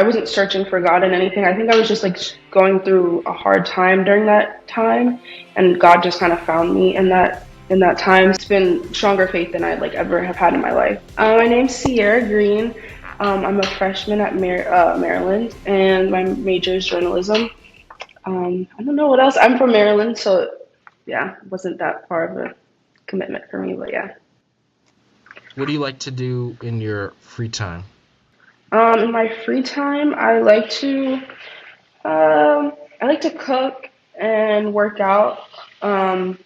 I wasn't searching for God in anything. I think I was just like going through a hard time during that time, and God just kind of found me in that time. It's been stronger faith than I like ever have had in my life. My name's Sierra Green. I'm a freshman at Maryland, and my major is journalism. I don't know what else. I'm from Maryland, so yeah, it wasn't that far of a commitment for me, but yeah. What do you like to do in your free time? In my free time, I like to cook and work out. Um,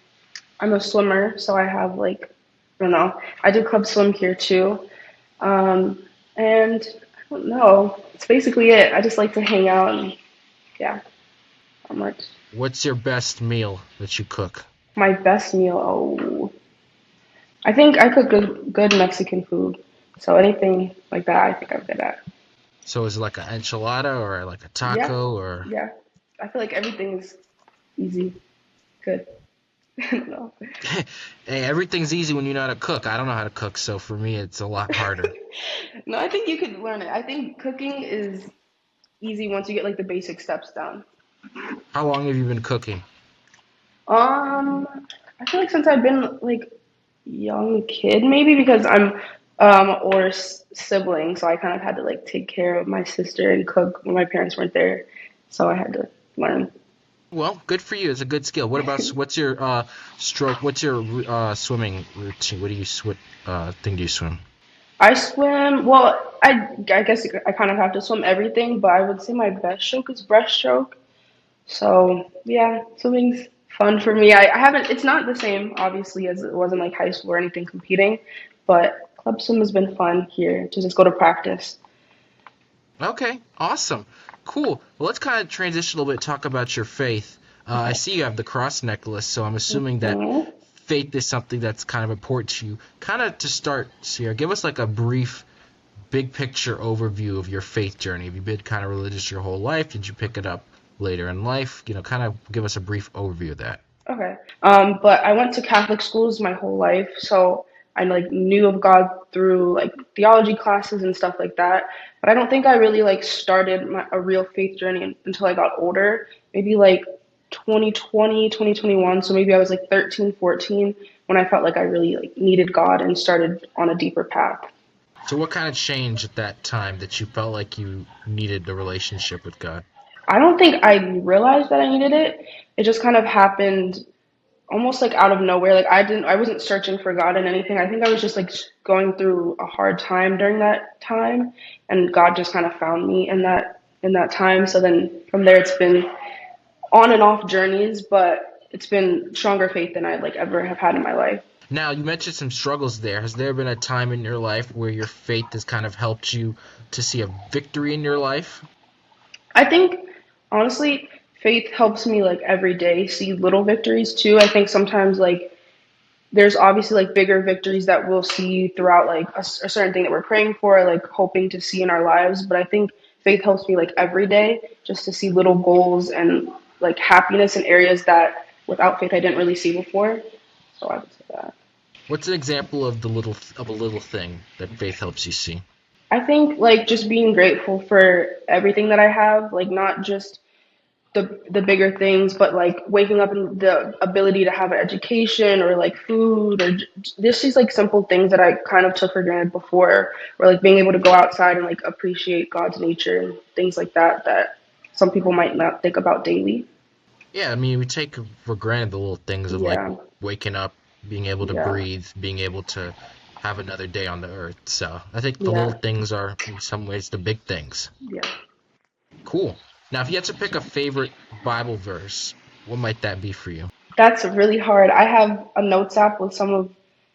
I'm a swimmer, so I have like, I don't know, I do club swim here too. Um, and I don't know, it's basically it. I just like to hang out and yeah, not much. What's your best meal that you cook? My best meal, oh, I think I cook good Mexican food. So anything like that, I think I'm good at. So is it like an enchilada or like a Yeah, taco or yeah. I feel like everything is easy, good. I don't know. hey, everything's easy when you know how to cook. I don't know how to cook, so for me it's a lot harder. No, I think you could learn it. I think cooking is easy once you get like the basic steps down. How long have you been cooking? Um, I feel like since I've been like young kid, maybe because I'm older sibling, so I kind of had to like take care of my sister and cook when my parents weren't there, so I had to learn. Well, good for you. It's a good skill. What about what's your stroke? What's your swimming routine? What thing do you swim? I swim. Well, I guess I kind of have to swim everything, but I would say my best stroke is breaststroke. So yeah, swimming's fun for me. I haven't. It's not the same, obviously, as it was in like high school or anything competing, but club swim has been fun here to just go to practice. Okay, awesome, cool. Well, let's kind of transition a little bit. Talk about your faith. I Okay. see you have the cross necklace, so I'm assuming that Mhm. faith is something that's kind of important to you. Kind of to start, Sierra, give us like a brief, big picture overview of your faith journey. Have you been kind of religious your whole life? Did you pick it up later in life? Kind of give us a brief overview of that. Okay. But I went to Catholic schools my whole life, so I like knew of God through like theology classes and stuff like that. But I don't think I really like started a real faith journey until I got older, maybe like 2020, 2021. So maybe I was like 13, 14 when I felt like I really like needed God and started on a deeper path. So, what kind of changed at that time that you felt like you needed a relationship with God? I don't think I realized that I needed it. It just kind of happened almost like out of nowhere. Like I wasn't searching for God in anything. I think I was just like going through a hard time during that time, and God just kind of found me in that time. So then from there, it's been on and off journeys, but it's been stronger faith than I like ever have had in my life. Now, you mentioned some struggles there. Has there been a time in your life where your faith has kind of helped you to see a victory in your life? I think honestly, faith helps me like every day see little victories too. I think sometimes like there's obviously like bigger victories that we'll see throughout like a certain thing that we're praying for, like hoping to see in our lives. But I think faith helps me like every day just to see little goals and like happiness in areas that without faith I didn't really see before. So I would say that. What's an example of a little thing that faith helps you see? I think like just being grateful for everything that I have, like not just the bigger things, but like waking up and the ability to have an education or like food or just these like simple things that I kind of took for granted before, or like being able to go outside and like appreciate God's nature and things like that that some people might not think about daily. Yeah, I mean, we take for granted the little things of like Yeah, waking up, being able to yeah, breathe, being able to have another day on the earth. So I think the little yeah, things are, in some ways, the big things. yeah. Cool. Now, if you had to pick a favorite Bible verse, what might that be for you? That's really hard. I have a notes app with some of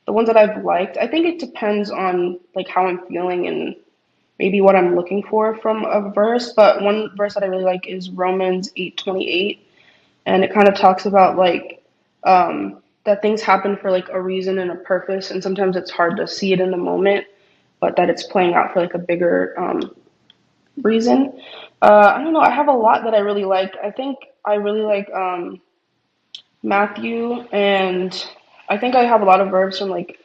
the ones that I've liked. I think it depends on like how I'm feeling and maybe what I'm looking for from a verse. But one verse that I really like is Romans 8:28, and it kind of talks about like that things happen for like a reason and a purpose, and sometimes it's hard to see it in the moment, but that it's playing out for like a bigger reason. I don't know. I have a lot that I really like. I think I really like Matthew, and I think I have a lot of verbs from like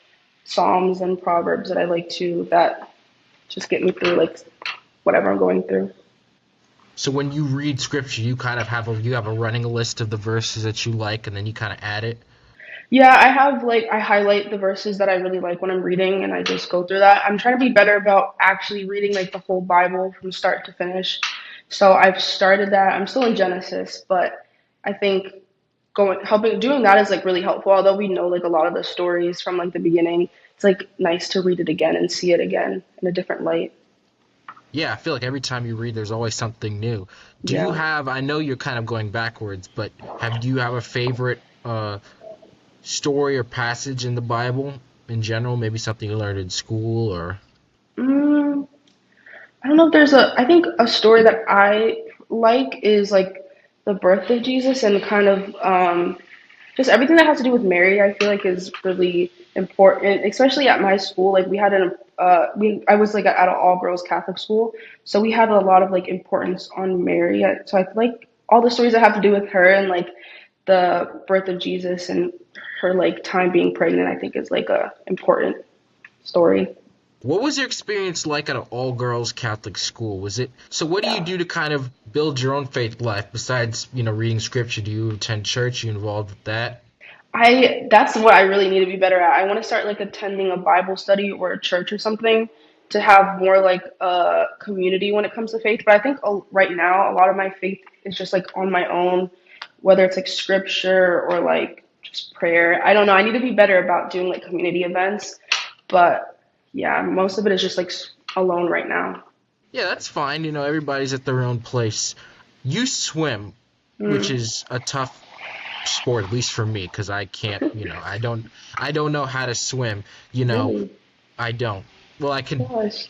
Psalms and Proverbs that I like too that just get me through like whatever I'm going through. So when you read scripture, you kind of have a running list of the verses that you like, and then you kind of add it. Yeah, I have like I highlight the verses that I really like when I'm reading and I just go through that. I'm trying to be better about actually reading like the whole Bible from start to finish. So I've started that. I'm still in Genesis, but I think going helping doing that is like really helpful. Although we know like a lot of the stories from like the beginning, it's like nice to read it again and see it again in a different light. Yeah, I feel like every time you read, there's always something new. Do you Yeah. have? I know you're kind of going backwards, but do you have a favorite story or passage in the Bible in general? Maybe something you learned in school or. Mm, I don't know if there's a, I think a story that I like is like the birth of Jesus and kind of just everything that has to do with Mary. I feel like is really important, especially at my school. Like we had I was like at an all girls Catholic school, so we had a lot of like importance on Mary. So I feel like all the stories that have to do with her and like the birth of Jesus and her like time being pregnant, I think is like a important story. What was your experience like at an all-girls Catholic school? Was it so? What do you Yeah. do to kind of build your own faith life besides, reading scripture? Do you attend church? Are you involved with that? I That's what I really need to be better at. I want to start like attending a Bible study or a church or something to have more like a community when it comes to faith. But I think right now a lot of my faith is just like on my own, whether it's like scripture or like just prayer. I don't know. I need to be better about doing like community events, but yeah, most of it is just like alone right now. Yeah, that's fine. Everybody's at their own place. You swim, which Mm, is a tough sport, at least for me, because I can't. I don't know how to swim. really? I don't. Well, I can, Gosh.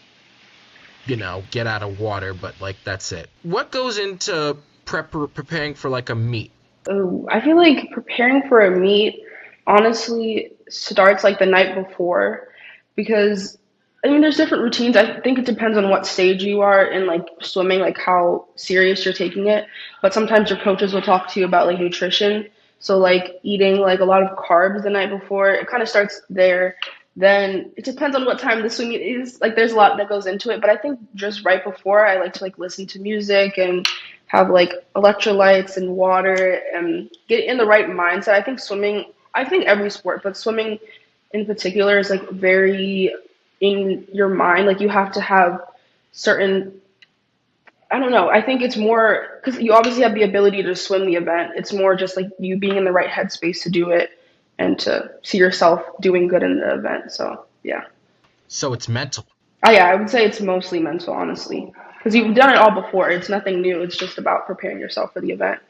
get out of water, but like that's it. What goes into preparing for like a meet? Oh, I feel like preparing for a meet honestly starts like the night before because I mean there's different routines. I think it depends on what stage you are in like swimming, like how serious you're taking it. But sometimes your coaches will talk to you about like nutrition. So like eating like a lot of carbs the night before, it kind of starts there. Then it depends on what time the swim is. Like there's a lot that goes into it, but I think just right before I like to like listen to music and have like electrolytes and water and get in the right mindset. I think swimming, I think every sport, but swimming in particular is like very in your mind. Like you have to have certain, I don't know, I think it's more because you obviously have the ability to swim the event. It's more just like you being in the right headspace to do it and to see yourself doing good in the event. So, yeah. So it's mental. Yeah, I would say it's mostly mental, honestly, because you've done it all before. It's nothing new. It's just about preparing yourself for the event.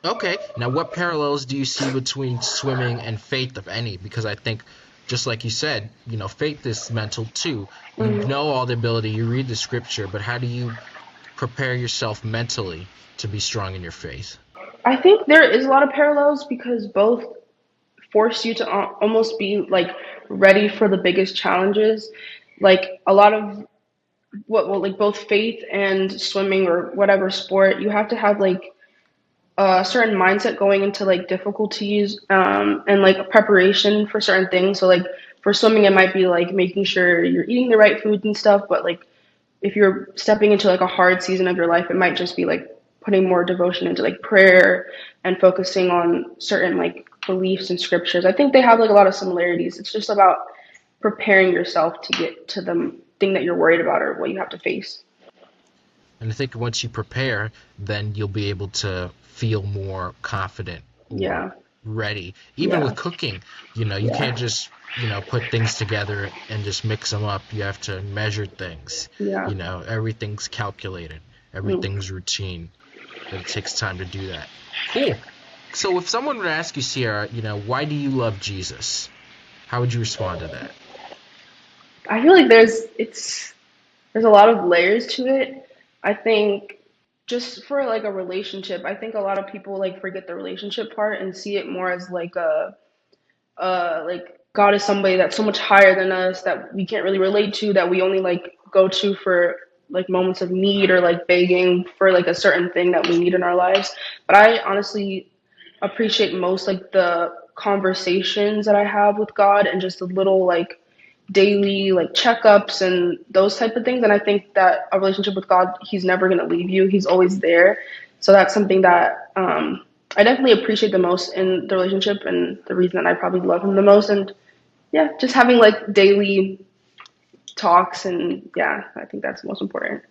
Okay. Now, what parallels do you see between swimming and faith, if any? Because I think, just like you said, faith is mental too. You Mm. know all the ability, you read the scripture, but how do you prepare yourself mentally to be strong in your faith? I think there is a lot of parallels because both force you to almost be like ready for the biggest challenges. Like a lot of like both faith and swimming or whatever sport, you have to have like a certain mindset going into like difficulties and like preparation for certain things. So like for swimming, it might be like making sure you're eating the right foods and stuff, but like if you're stepping into like a hard season of your life, it might just be like putting more devotion into like prayer and focusing on certain like beliefs and scriptures. I think they have like a lot of similarities. It's just about preparing yourself to get to the thing that you're worried about or what you have to face. And I think once you prepare, then you'll be able to feel more confident or Yeah, ready. Even yeah, with cooking, you yeah, can't just, put things together and just mix them up. You have to measure things. yeah. Everything's calculated, Mm. everything's routine, but it takes time to do that. Cool. So if someone were to ask you, Sierra, why do you love Jesus? How would you respond to that? I feel like there's a lot of layers to it. I think just for like a relationship, I think a lot of people like forget the relationship part and see it more as like a like God is somebody that's so much higher than us that we can't really relate to, that we only like go to for like moments of need or like begging for like a certain thing that we need in our lives. But I honestly appreciate most like the conversations that I have with God and just the little like daily like checkups and those type of things. And I think that a relationship with God, He's never going to leave you. He's always there. So that's something that I definitely appreciate the most in the relationship, and the reason that I probably love Him the most. And yeah, just having like daily talks, and yeah, I think that's most important.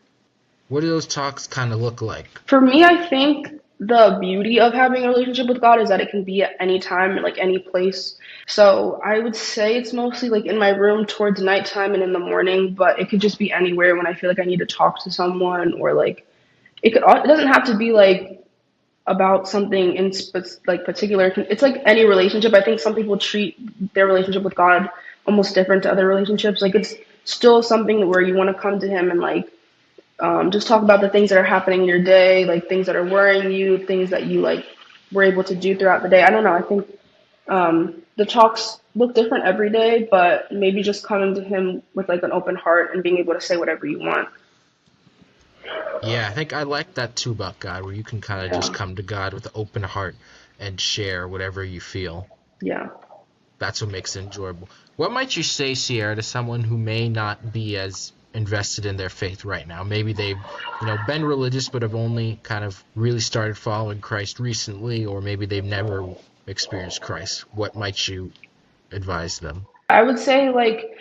What do those talks kind of look like? For me, I think the beauty of having a relationship with God is that it can be at any time, like any place. So I would say it's mostly like in my room towards nighttime and in the morning, but it could just be anywhere when I feel like I need to talk to someone, or like it doesn't have to be like about something in like particular. It's like any relationship. I think some people treat their relationship with God almost different to other relationships. Like it's still something where you want to come to Him and like just talk about the things that are happening in your day, like things that are worrying you, things that you like were able to do throughout the day. I don't know. I think the talks look different every day, but maybe just coming to Him with like an open heart and being able to say whatever you want. Yeah, I think I like that too about God, where you can kind of just Yeah. come to God with an open heart and share whatever you feel. Yeah. That's what makes it enjoyable. What might you say, Sierra, to someone who may not be as invested in their faith right now? Maybe they've, been religious but have only kind of really started following Christ recently, or maybe they've never experienced Christ. What might you advise them? I would say like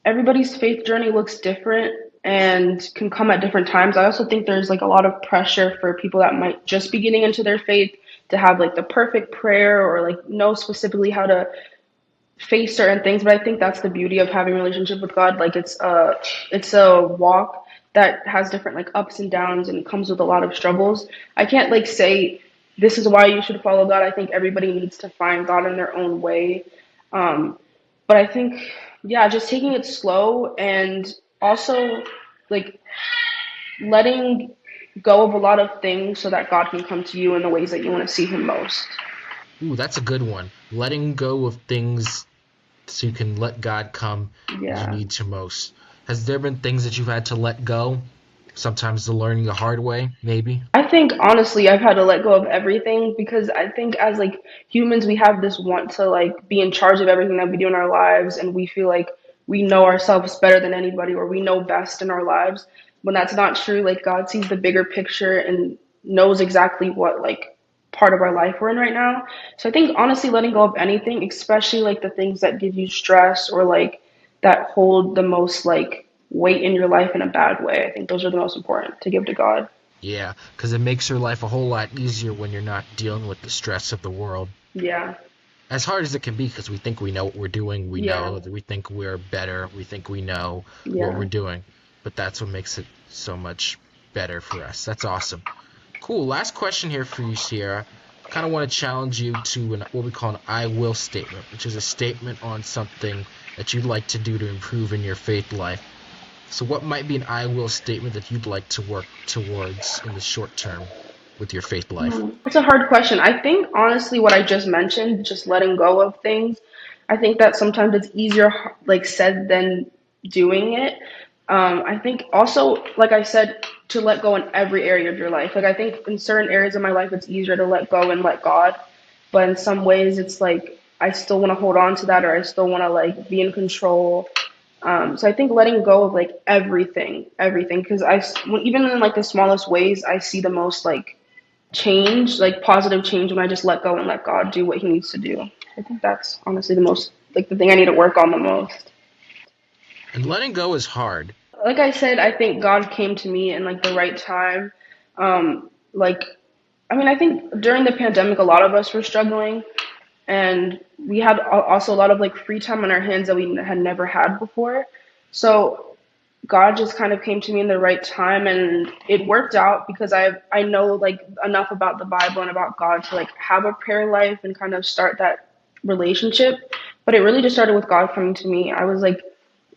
everybody's faith journey looks different and can come at different times. I also think there's like a lot of pressure for people that might just be getting into their faith to have like the perfect prayer or like know specifically how to face certain things. But I think that's the beauty of having a relationship with God. Like it's a walk that has different like ups and downs and comes with a lot of struggles. I can't like say this is why you should follow God. I think everybody needs to find God in their own way. Um, but I think, yeah, just taking it slow and also like letting go of a lot of things so that God can come to you in the ways that you want to see Him most. Ooh, that's a good one. Letting go of things so you can let God come when you Yeah. need to most. Has there been things that you've had to let go? Sometimes the learning the hard way, maybe? I think honestly, I've had to let go of everything because I think as like humans, we have this want to like be in charge of everything that we do in our lives, and we feel like we know ourselves better than anybody or we know best in our lives. When that's not true, like God sees the bigger picture and knows exactly what like part of our life we're in right now. So I think honestly, letting go of anything, especially like the things that give you stress or like that hold the most like weight in your life in a bad way, I think those are the most important to give to God. Yeah, because it makes your life a whole lot easier when you're not dealing with the stress of the world. Yeah. As hard as it can be, because we think we know what we're doing, we Yeah. know that we think we're better, we think we know what we're Yeah. doing. But that's what makes it so much better for us. That's awesome. Cool. Last question here for you, Sierra. Kind of want to challenge you to what we call an I will statement, which is a statement on something that you'd like to do to improve in your faith life. So what might be an I will statement that you'd like to work towards in the short term with your faith life? It's a hard question. I think honestly, what I just mentioned, just letting go of things, I think that sometimes it's easier like said than doing it. I think also, like I said, to let go in every area of your life. Like I think in certain areas of my life, it's easier to let go and let God, but in some ways, it's like I still want to hold on to that, or I still want to like be in control. So I think letting go of like everything, because even in like the smallest ways, I see the most like change, like positive change, when I just let go and let God do what He needs to do. I think that's honestly the most, like the thing I need to work on the most. And letting go is hard. Like I said, I think God came to me in like the right time. Like, I mean, I think during the pandemic, a lot of us were struggling, and we had also a lot of like free time on our hands that we had never had before. So God just kind of came to me in the right time, and it worked out because I know like enough about the Bible and about God to like have a prayer life and kind of start that relationship. But it really just started with God coming to me. I was like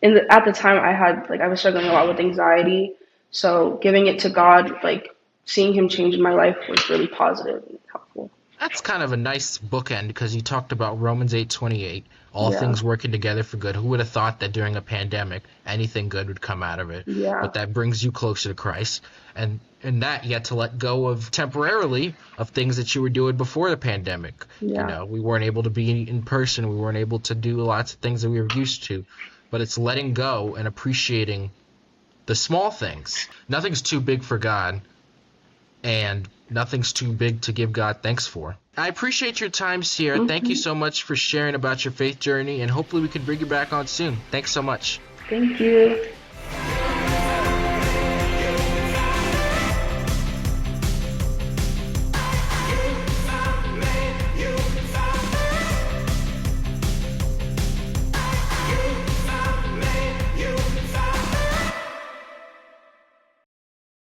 at the time I was struggling a lot with anxiety, so giving it to God, like seeing Him change in my life was really positive and helpful. That's kind of a nice bookend because you talked about Romans 8:28, all Yeah, things working together for good. Who would have thought that during a pandemic anything good would come out of it? yeah, But that brings you closer to Christ, and in that you had to let go of temporarily of things that you were doing before the pandemic. yeah, We weren't able to be in person, we weren't able to do lots of things that we were used to. but it's letting go and appreciating the small things. Nothing's too big for God, and nothing's too big to give God thanks for. I appreciate your time, Sierra. Thank you so much for sharing about your faith journey, and hopefully we can bring you back on soon. Thanks so much. Thank you.